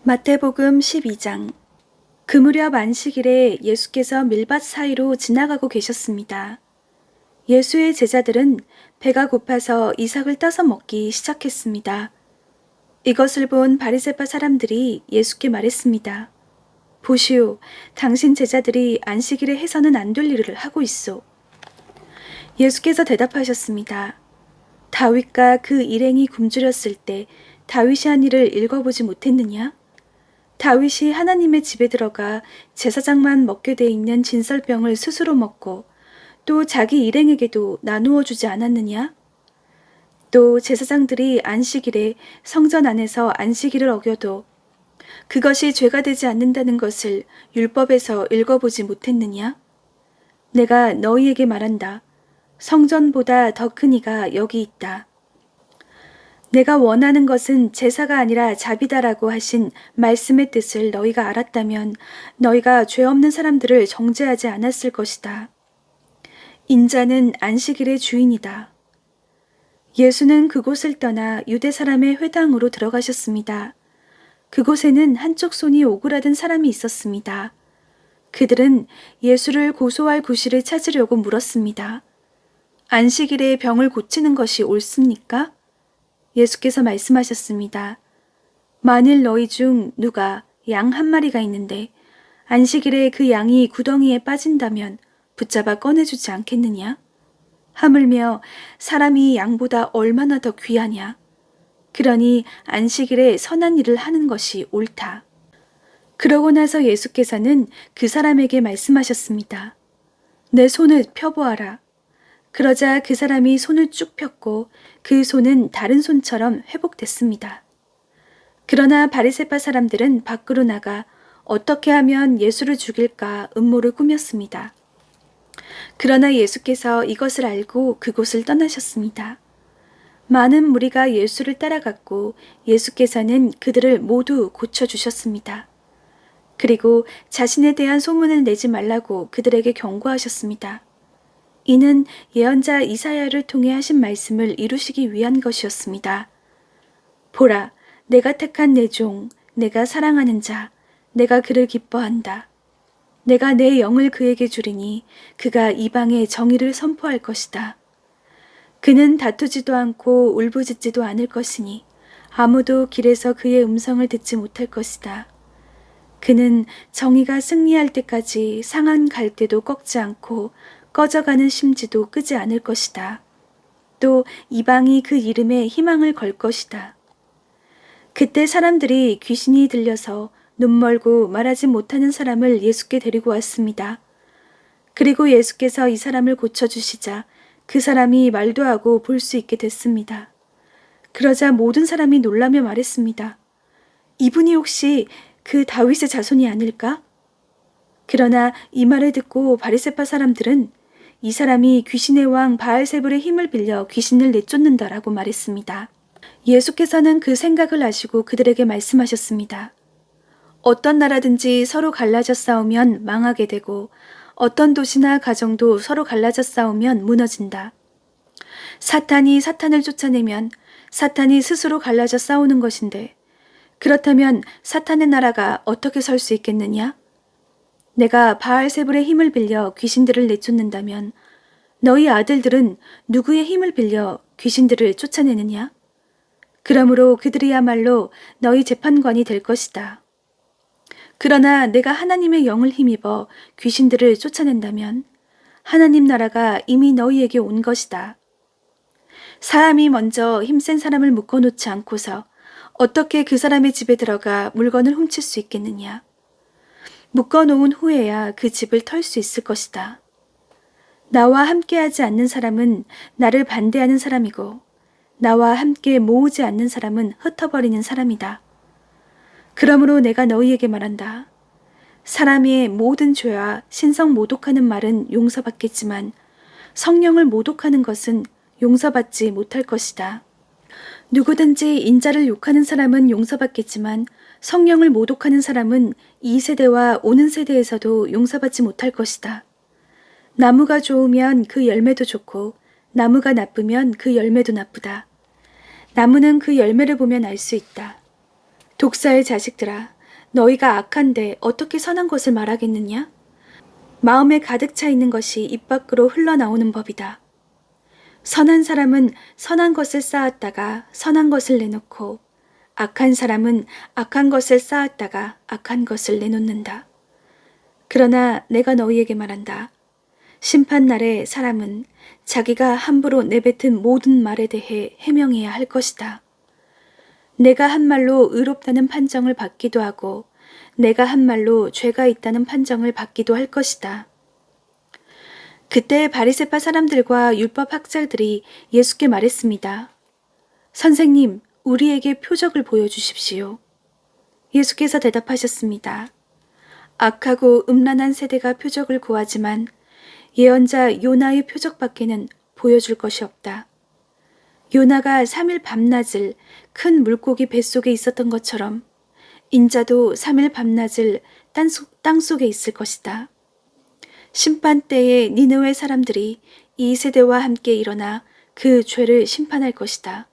마태복음 12장. 그 무렵 안식일에 예수께서 밀밭 사이로 지나가고 계셨습니다. 예수의 제자들은 배가 고파서 이삭을 따서 먹기 시작했습니다. 이것을 본 바리새파 사람들이 예수께 말했습니다. 보시오, 당신 제자들이 안식일에 해서는 안 될 일을 하고 있소. 예수께서 대답하셨습니다. 다윗과 그 일행이 굶주렸을 때 다윗이 한 일을 읽어보지 못했느냐? 다윗이 하나님의 집에 들어가 제사장만 먹게 돼 있는 진설병을 스스로 먹고 또 자기 일행에게도 나누어 주지 않았느냐? 또 제사장들이 안식일에 성전 안에서 안식일을 어겨도 그것이 죄가 되지 않는다는 것을 율법에서 읽어보지 못했느냐? 내가 너희에게 말한다. 성전보다 더 큰 이가 여기 있다. 내가 원하는 것은 제사가 아니라 자비다라고 하신 말씀의 뜻을 너희가 알았다면 너희가 죄 없는 사람들을 정죄하지 않았을 것이다. 인자는 안식일의 주인이다. 예수는 그곳을 떠나 유대 사람의 회당으로 들어가셨습니다. 그곳에는 한쪽 손이 오그라든 사람이 있었습니다. 그들은 예수를 고소할 구실을 찾으려고 물었습니다. 안식일에 병을 고치는 것이 옳습니까? 예수께서 말씀하셨습니다. 만일 너희 중 누가 양 한 마리가 있는데 안식일에 그 양이 구덩이에 빠진다면 붙잡아 꺼내주지 않겠느냐? 하물며 사람이 양보다 얼마나 더 귀하냐? 그러니 안식일에 선한 일을 하는 것이 옳다. 그러고 나서 예수께서는 그 사람에게 말씀하셨습니다. 내 손을 펴보아라. 그러자 그 사람이 손을 쭉 폈고 그 손은 다른 손처럼 회복됐습니다. 그러나 바리새파 사람들은 밖으로 나가 어떻게 하면 예수를 죽일까 음모를 꾸몄습니다. 그러나 예수께서 이것을 알고 그곳을 떠나셨습니다. 많은 무리가 예수를 따라갔고 예수께서는 그들을 모두 고쳐주셨습니다. 그리고 자신에 대한 소문을 내지 말라고 그들에게 경고하셨습니다. 이는 예언자 이사야를 통해 하신 말씀을 이루시기 위한 것이었습니다. 보라, 내가 택한 내 종, 내가 사랑하는 자, 내가 그를 기뻐한다. 내가 내 영을 그에게 주리니 그가 이방에 정의를 선포할 것이다. 그는 다투지도 않고 울부짖지도 않을 것이니 아무도 길에서 그의 음성을 듣지 못할 것이다. 그는 정의가 승리할 때까지 상한 갈대도 꺾지 않고 꺼져가는 심지도 끄지 않을 것이다. 또 이방이 그 이름에 희망을 걸 것이다. 그때 사람들이 귀신이 들려서 눈 멀고 말하지 못하는 사람을 예수께 데리고 왔습니다. 그리고 예수께서 이 사람을 고쳐주시자 그 사람이 말도 하고 볼 수 있게 됐습니다. 그러자 모든 사람이 놀라며 말했습니다. 이분이 혹시 그 다윗의 자손이 아닐까? 그러나 이 말을 듣고 바리새파 사람들은 이 사람이 귀신의 왕 바알세불의 힘을 빌려 귀신을 내쫓는다라고 말했습니다. 예수께서는 그 생각을 아시고 그들에게 말씀하셨습니다. 어떤 나라든지 서로 갈라져 싸우면 망하게 되고 어떤 도시나 가정도 서로 갈라져 싸우면 무너진다. 사탄이 사탄을 쫓아내면 사탄이 스스로 갈라져 싸우는 것인데 그렇다면 사탄의 나라가 어떻게 설 수 있겠느냐? 내가 바알세불의 힘을 빌려 귀신들을 내쫓는다면 너희 아들들은 누구의 힘을 빌려 귀신들을 쫓아내느냐? 그러므로 그들이야말로 너희 재판관이 될 것이다. 그러나 내가 하나님의 영을 힘입어 귀신들을 쫓아낸다면 하나님 나라가 이미 너희에게 온 것이다. 사람이 먼저 힘센 사람을 묶어놓지 않고서 어떻게 그 사람의 집에 들어가 물건을 훔칠 수 있겠느냐? 묶어놓은 후에야 그 집을 털 수 있을 것이다. 나와 함께하지 않는 사람은 나를 반대하는 사람이고 나와 함께 모으지 않는 사람은 흩어버리는 사람이다. 그러므로 내가 너희에게 말한다. 사람의 모든 죄와 신성 모독하는 말은 용서받겠지만 성령을 모독하는 것은 용서받지 못할 것이다. 누구든지 인자를 욕하는 사람은 용서받겠지만 성령을 모독하는 사람은 이 세대와 오는 세대에서도 용서받지 못할 것이다. 나무가 좋으면 그 열매도 좋고 나무가 나쁘면 그 열매도 나쁘다. 나무는 그 열매를 보면 알 수 있다. 독사의 자식들아, 너희가 악한데 어떻게 선한 것을 말하겠느냐? 마음에 가득 차 있는 것이 입 밖으로 흘러나오는 법이다. 선한 사람은 선한 것을 쌓았다가 선한 것을 내놓고 악한 사람은 악한 것을 쌓았다가 악한 것을 내놓는다. 그러나 내가 너희에게 말한다. 심판날에 사람은 자기가 함부로 내뱉은 모든 말에 대해 해명해야 할 것이다. 내가 한 말로 의롭다는 판정을 받기도 하고 내가 한 말로 죄가 있다는 판정을 받기도 할 것이다. 그때 바리새파 사람들과 율법 학자들이 예수께 말했습니다. 선생님, 우리에게 표적을 보여주십시오. 예수께서 대답하셨습니다. 악하고 음란한 세대가 표적을 구하지만 예언자 요나의 표적밖에는 보여줄 것이 없다. 요나가 3일 밤낮을 큰 물고기 뱃속에 있었던 것처럼 인자도 3일 밤낮을 땅속에 있을 것이다. 심판 때에 니느웨 사람들이 이 세대와 함께 일어나 그 죄를 심판할 것이다.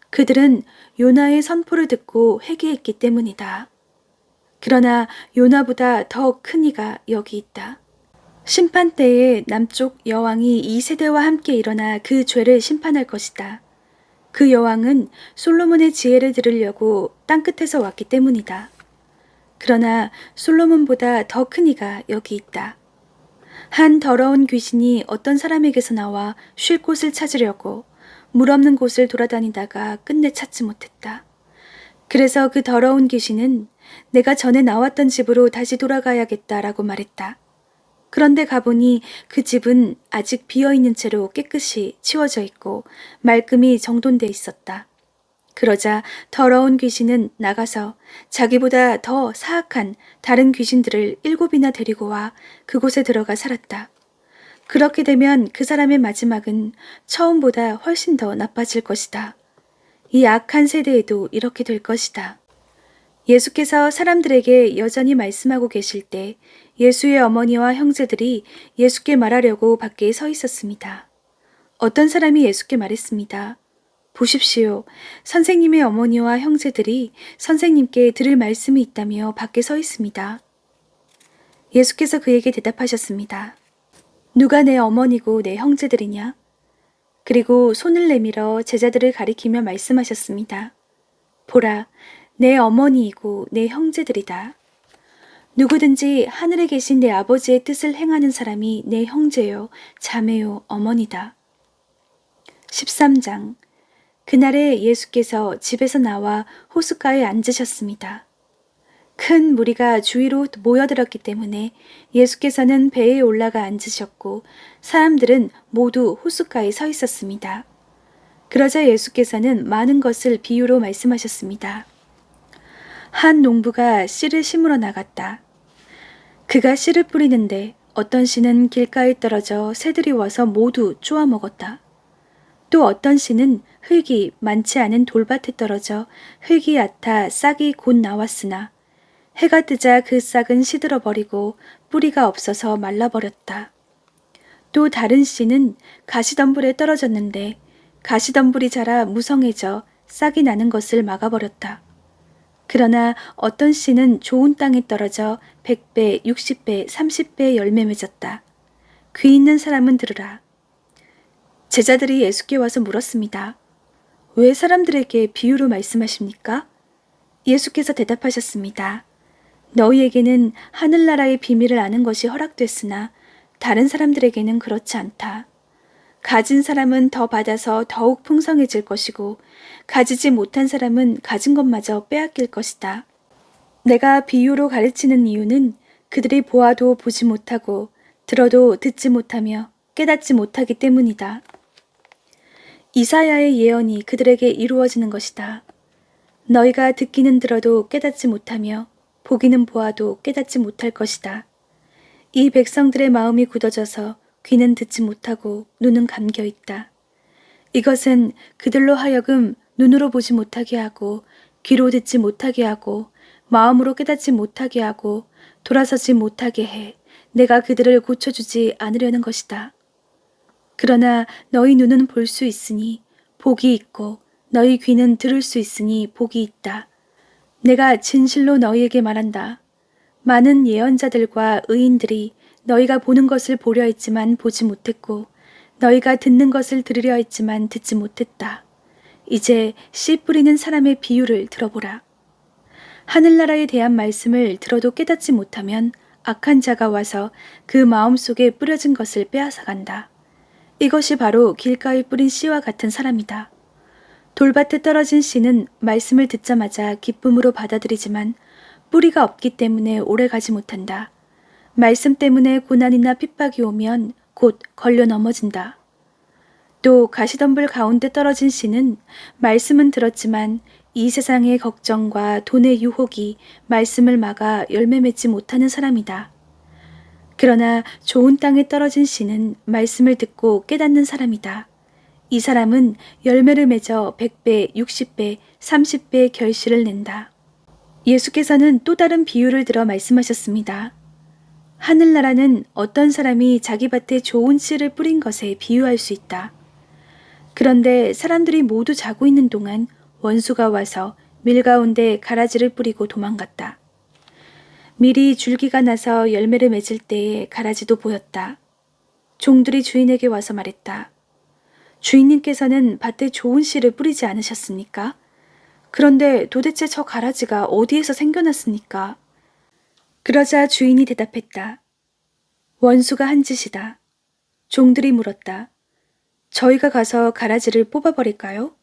그들은 요나의 선포를 듣고 회개했기 때문이다. 그러나 요나보다 더 큰 이가 여기 있다. 심판 때에 남쪽 여왕이 이 세대와 함께 일어나 그 죄를 심판할 것이다. 그 여왕은 솔로몬의 지혜를 들으려고 땅끝에서 왔기 때문이다. 그러나 솔로몬보다 더 큰 이가 여기 있다. 한 더러운 귀신이 어떤 사람에게서 나와 쉴 곳을 찾으려고 물 없는 곳을 돌아다니다가 끝내 찾지 못했다. 그래서 그 더러운 귀신은 내가 전에 나왔던 집으로 다시 돌아가야겠다라고 말했다. 그런데 가보니 그 집은 아직 비어있는 채로 깨끗이 치워져 있고 말끔히 정돈돼 있었다. 그러자 더러운 귀신은 나가서 자기보다 더 사악한 다른 귀신들을 7이나 데리고 와 그곳에 들어가 살았다. 그렇게 되면 그 사람의 마지막은 처음보다 훨씬 더 나빠질 것이다. 이 악한 세대에도 이렇게 될 것이다. 예수께서 사람들에게 여전히 말씀하고 계실 때 예수의 어머니와 형제들이 예수께 말하려고 밖에 서 있었습니다. 어떤 사람이 예수께 말했습니다. 보십시오. 선생님의 어머니와 형제들이 선생님께 들을 말씀이 있다며 밖에 서 있습니다. 예수께서 그에게 대답하셨습니다. 누가 내 어머니고 내 형제들이냐? 그리고 손을 내밀어 제자들을 가리키며 말씀하셨습니다. 보라, 내 어머니이고 내 형제들이다. 누구든지 하늘에 계신 내 아버지의 뜻을 행하는 사람이 내 형제요, 자매요, 어머니다. 13장. 그날에 예수께서 집에서 나와 호숫가에 앉으셨습니다. 큰 무리가 주위로 모여들었기 때문에 예수께서는 배에 올라가 앉으셨고 사람들은 모두 호숫가에 서 있었습니다. 그러자 예수께서는 많은 것을 비유로 말씀하셨습니다. 한 농부가 씨를 심으러 나갔다. 그가 씨를 뿌리는데 어떤 씨는 길가에 떨어져 새들이 와서 모두 쪼아 먹었다. 또 어떤 씨는 흙이 많지 않은 돌밭에 떨어져 흙이 얕아 싹이 곧 나왔으나 해가 뜨자 그 싹은 시들어 버리고 뿌리가 없어서 말라버렸다. 또 다른 씨는 가시덤불에 떨어졌는데 가시덤불이 자라 무성해져 싹이 나는 것을 막아버렸다. 그러나 어떤 씨는 좋은 땅에 떨어져 100배, 60배, 30배 열매 맺었다. 귀 있는 사람은 들으라. 제자들이 예수께 와서 물었습니다. 왜 사람들에게 비유로 말씀하십니까? 예수께서 대답하셨습니다. 너희에게는 하늘나라의 비밀을 아는 것이 허락됐으나 다른 사람들에게는 그렇지 않다. 가진 사람은 더 받아서 더욱 풍성해질 것이고 가지지 못한 사람은 가진 것마저 빼앗길 것이다. 내가 비유로 가르치는 이유는 그들이 보아도 보지 못하고 들어도 듣지 못하며 깨닫지 못하기 때문이다. 이사야의 예언이 그들에게 이루어지는 것이다. 너희가 듣기는 들어도 깨닫지 못하며 보기는 보아도 깨닫지 못할 것이다. 이 백성들의 마음이 굳어져서 귀는 듣지 못하고 눈은 감겨 있다. 이것은 그들로 하여금 눈으로 보지 못하게 하고 귀로 듣지 못하게 하고 마음으로 깨닫지 못하게 하고 돌아서지 못하게 해 내가 그들을 고쳐주지 않으려는 것이다. 그러나 너희 눈은 볼 수 있으니 복이 있고 너희 귀는 들을 수 있으니 복이 있다. 내가 진실로 너희에게 말한다. 많은 예언자들과 의인들이 너희가 보는 것을 보려 했지만 보지 못했고 너희가 듣는 것을 들으려 했지만 듣지 못했다. 이제 씨 뿌리는 사람의 비유를 들어보라. 하늘나라에 대한 말씀을 들어도 깨닫지 못하면 악한 자가 와서 그 마음속에 뿌려진 것을 빼앗아간다. 이것이 바로 길가에 뿌린 씨와 같은 사람이다. 돌밭에 떨어진 씨는 말씀을 듣자마자 기쁨으로 받아들이지만 뿌리가 없기 때문에 오래가지 못한다. 말씀 때문에 고난이나 핍박이 오면 곧 걸려 넘어진다. 또 가시덤불 가운데 떨어진 씨는 말씀은 들었지만 이 세상의 걱정과 돈의 유혹이 말씀을 막아 열매 맺지 못하는 사람이다. 그러나 좋은 땅에 떨어진 씨는 말씀을 듣고 깨닫는 사람이다. 이 사람은 열매를 맺어 100배, 60배, 30배의 결실을 낸다. 예수께서는 또 다른 비유를 들어 말씀하셨습니다. 하늘나라는 어떤 사람이 자기 밭에 좋은 씨를 뿌린 것에 비유할 수 있다. 그런데 사람들이 모두 자고 있는 동안 원수가 와서 밀 가운데 가라지를 뿌리고 도망갔다. 밀이 줄기가 나서 열매를 맺을 때에 가라지도 보였다. 종들이 주인에게 와서 말했다. 주인님께서는 밭에 좋은 씨를 뿌리지 않으셨습니까? 그런데 도대체 저 가라지가 어디에서 생겨났습니까? 그러자 주인이 대답했다. 원수가 한 짓이다. 종들이 물었다. 저희가 가서 가라지를 뽑아버릴까요?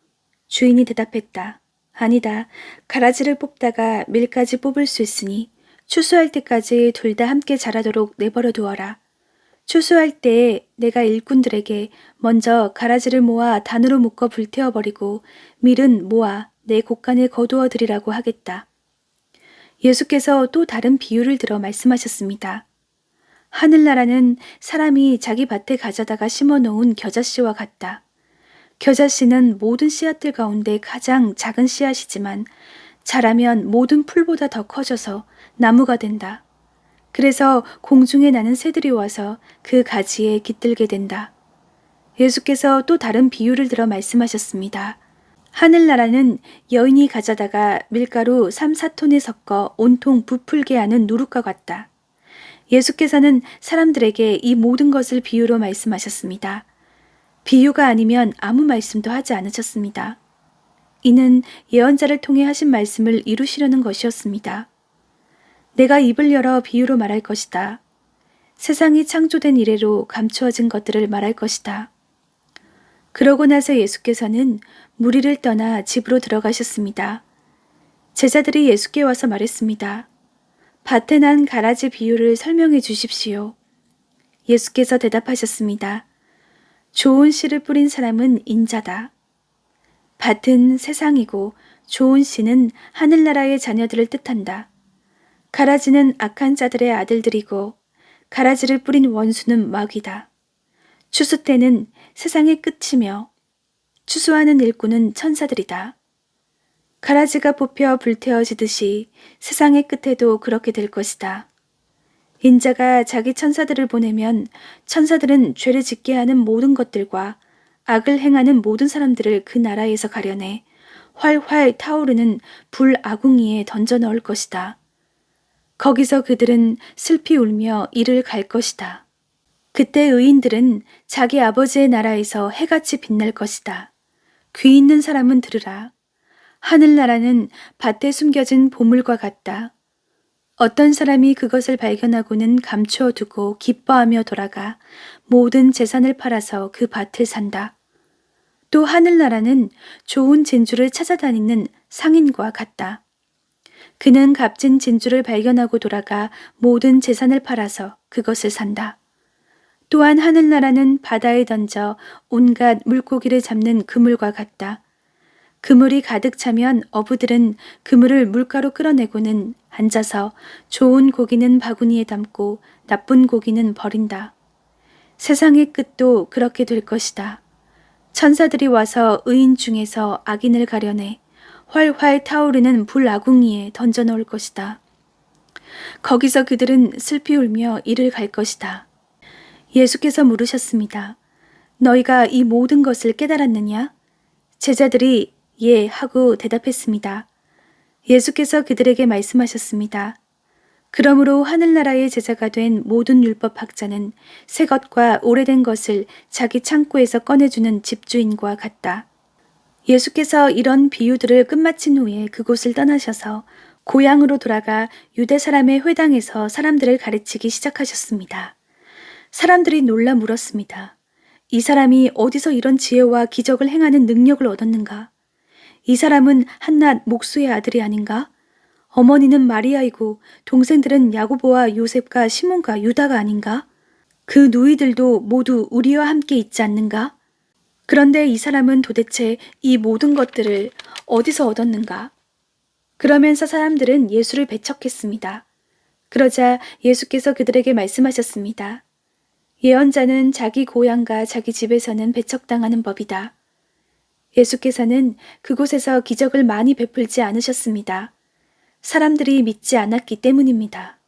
주인이 대답했다. 아니다. 가라지를 뽑다가 밀까지 뽑을 수 있으니 추수할 때까지 둘 다 함께 자라도록 내버려 두어라. 추수할 때에 내가 일꾼들에게 먼저 가라지를 모아 단으로 묶어 불태워버리고 밀은 모아 내 곡간에 거두어 드리라고 하겠다. 예수께서 또 다른 비유를 들어 말씀하셨습니다. 하늘나라는 사람이 자기 밭에 가져다가 심어놓은 겨자씨와 같다. 겨자씨는 모든 씨앗들 가운데 가장 작은 씨앗이지만 자라면 모든 풀보다 더 커져서 나무가 된다. 그래서 공중에 나는 새들이 와서 그 가지에 깃들게 된다. 예수께서 또 다른 비유를 들어 말씀하셨습니다. 하늘나라는 여인이 가져다가 밀가루 3, 4톤에 섞어 온통 부풀게 하는 누룩과 같다. 예수께서는 사람들에게 이 모든 것을 비유로 말씀하셨습니다. 비유가 아니면 아무 말씀도 하지 않으셨습니다. 이는 예언자를 통해 하신 말씀을 이루시려는 것이었습니다. 내가 입을 열어 비유로 말할 것이다. 세상이 창조된 이래로 감추어진 것들을 말할 것이다. 그러고 나서 예수께서는 무리를 떠나 집으로 들어가셨습니다. 제자들이 예수께 와서 말했습니다. 밭에 난 가라지 비유를 설명해 주십시오. 예수께서 대답하셨습니다. 좋은 씨를 뿌린 사람은 인자다. 밭은 세상이고 좋은 씨는 하늘나라의 자녀들을 뜻한다. 가라지는 악한 자들의 아들들이고 가라지를 뿌린 원수는 마귀다. 추수 때는 세상의 끝이며 추수하는 일꾼은 천사들이다. 가라지가 뽑혀 불태워지듯이 세상의 끝에도 그렇게 될 것이다. 인자가 자기 천사들을 보내면 천사들은 죄를 짓게 하는 모든 것들과 악을 행하는 모든 사람들을 그 나라에서 가려내 활활 타오르는 불 아궁이에 던져 넣을 것이다. 거기서 그들은 슬피 울며 이를 갈 것이다. 그때 의인들은 자기 아버지의 나라에서 해같이 빛날 것이다. 귀 있는 사람은 들으라. 하늘나라는 밭에 숨겨진 보물과 같다. 어떤 사람이 그것을 발견하고는 감추어 두고 기뻐하며 돌아가 모든 재산을 팔아서 그 밭을 산다. 또 하늘나라는 좋은 진주를 찾아다니는 상인과 같다. 그는 값진 진주를 발견하고 돌아가 모든 재산을 팔아서 그것을 산다. 또한 하늘나라는 바다에 던져 온갖 물고기를 잡는 그물과 같다. 그물이 가득 차면 어부들은 그물을 물가로 끌어내고는 앉아서 좋은 고기는 바구니에 담고 나쁜 고기는 버린다. 세상의 끝도 그렇게 될 것이다. 천사들이 와서 의인 중에서 악인을 가려내 활활 타오르는 불아궁이에 던져 넣을 것이다. 거기서 그들은 슬피 울며 이를 갈 것이다. 예수께서 물으셨습니다. 너희가 이 모든 것을 깨달았느냐? 제자들이 예 하고 대답했습니다. 예수께서 그들에게 말씀하셨습니다. 그러므로 하늘나라의 제자가 된 모든 율법학자는 새 것과 오래된 것을 자기 창고에서 꺼내주는 집주인과 같다. 예수께서 이런 비유들을 끝마친 후에 그곳을 떠나셔서 고향으로 돌아가 유대 사람의 회당에서 사람들을 가르치기 시작하셨습니다. 사람들이 놀라 물었습니다. 이 사람이 어디서 이런 지혜와 기적을 행하는 능력을 얻었는가? 이 사람은 한낱 목수의 아들이 아닌가? 어머니는 마리아이고 동생들은 야고보와 요셉과 시몬과 유다가 아닌가? 그 누이들도 모두 우리와 함께 있지 않는가? 그런데 이 사람은 도대체 이 모든 것들을 어디서 얻었는가? 그러면서 사람들은 예수를 배척했습니다. 그러자 예수께서 그들에게 말씀하셨습니다. 예언자는 자기 고향과 자기 집에서는 배척당하는 법이다. 예수께서는 그곳에서 기적을 많이 베풀지 않으셨습니다. 사람들이 믿지 않았기 때문입니다.